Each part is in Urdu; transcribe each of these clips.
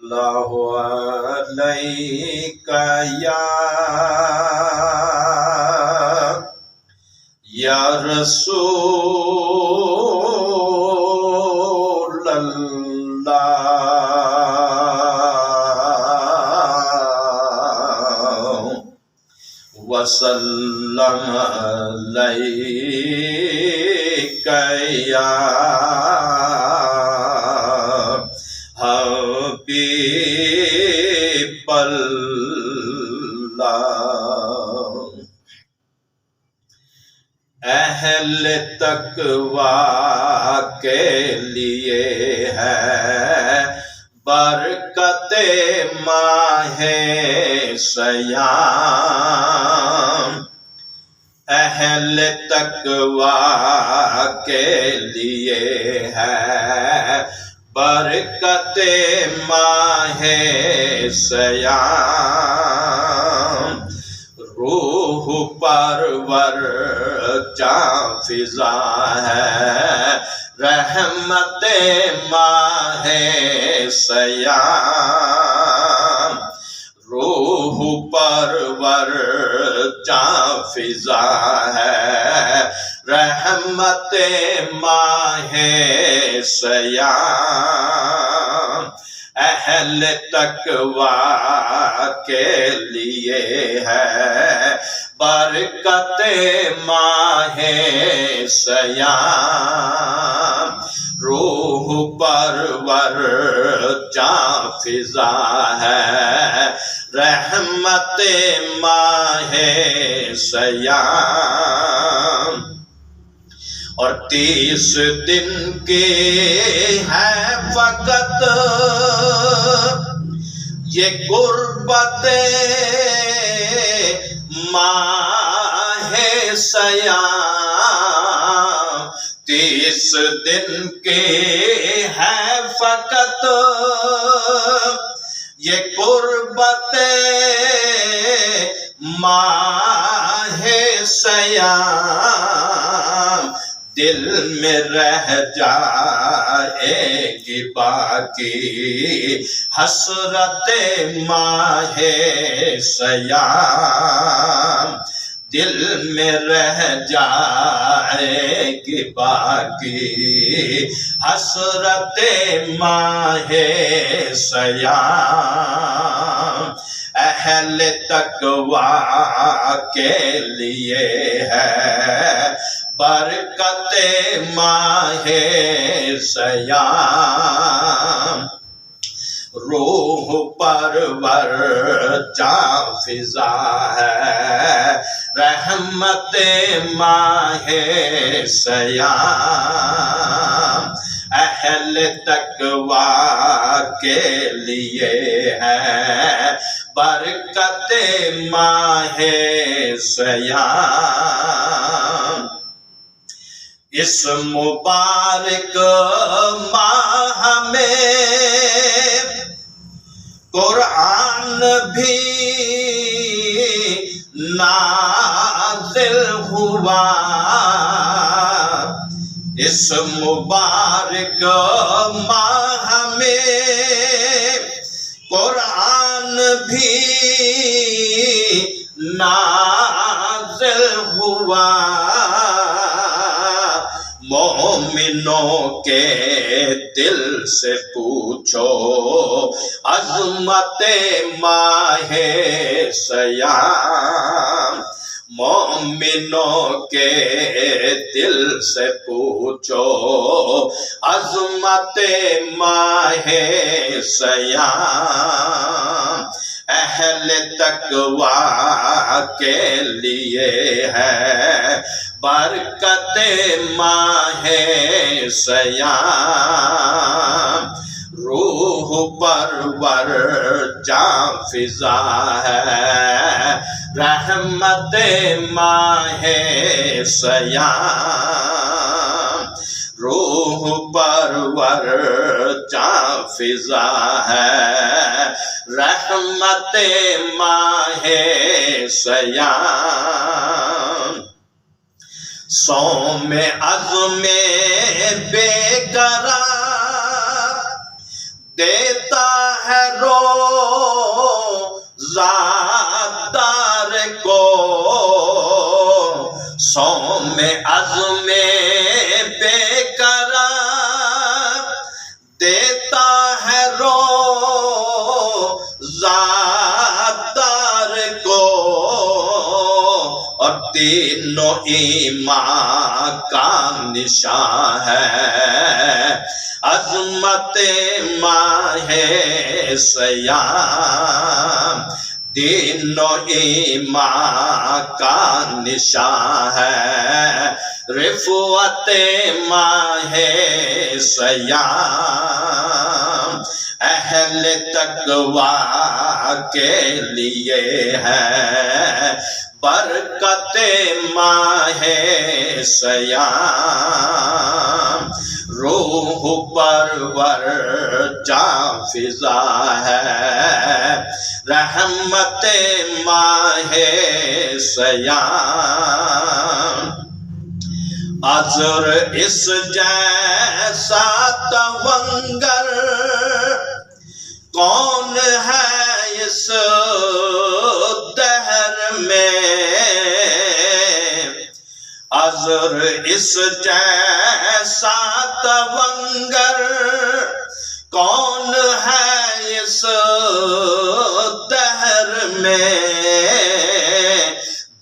اللہ علیک یا رسول اللہ وسلم علیک یا حبیب اللہ۔ اہل تقویٰ کے لیے ہے برکت ماہ صیام، اہل تقویٰ کے لیے ہے برکت ماہ صیام، روح پرور جاں فضا ہے رحمت ماہ صیام، روح پرور جاں فضا ہے رحمت ماہ صیام، اہل تقویٰ کے لیے ہے برکت ماہ صیام، روح پرور جاں فضا ہے رحمت ماہ صیام، اور 30 دن کی ہے فقط یہ قربت ماہ صیام، 30 دن کی ہے فقط یہ قربت ماہ صیام، دل میں رہ جائے گی باقی حسرت ماہ صیام، دل میں رہ جائے گی باقی حسرت ماہ صیام، اہل تقویٰ کے لیے ہے برکت ماہ صیام، روح پرور جاں فضا ہے رحمت ماہ صیام، اہل تقویٰ کے لیے ہے برکت ماہ صیام، اس مبارک ماہ میں قرآن بھی نازل ہوا، اس مبارک ماہ میں قرآن بھی نازل ہوا، مومنوں کے دل سے پوچھو عظمت ماہ صیام، مومنوں کے دل سے پوچھو عظمت ماہ صیام، اہل تقویٰ کے لیے ہے برکت ماہ صیام، روح پرور جاں فضا ہے رحمت ماہ صیام، روح پرور جاں فضا ہے رحمت ماہ صیام، سوم عزم بے قرار دیتا ہے روزہ دار کو صوم عزم بے قرار دیتا ہے روزہ دار کو، اور تینوں ایمان کا نشان ہے عظمت ماہ صیام، تینوں ایمان کا نشان ہے رفعت ماہ صیام، اہل تقوی کے لیے ہے برکت ماہ صیام، روح پرور جاں فضا ہے رحمت ماہ صیام، عذر اس جیسا تونگر کون ہے اس دہر میں، عذر اس جیسا تونگر کون ہے اس دہر میں،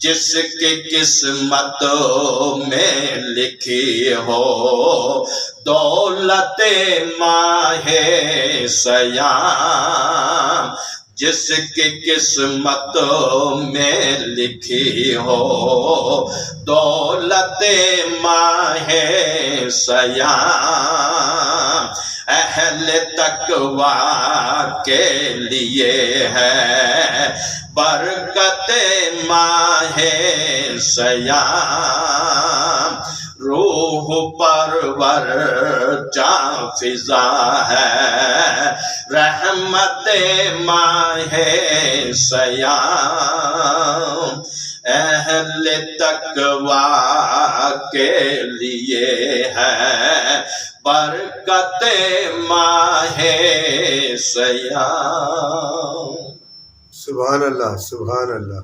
جس کی قسمت میں لکھی ہو دولت ماہ صیام، جس کی قسمت میں لکھی ہو دولت ماہ صیام، اہل تقوی کے لیے ہے برکت ماہ صیام، روح پرور جاں فضا ہے رحمت ماہ صیام، اہل تقوی کے لیے ہے برکت ماہ صیام۔ سبحان اللہ، سبحان اللہ۔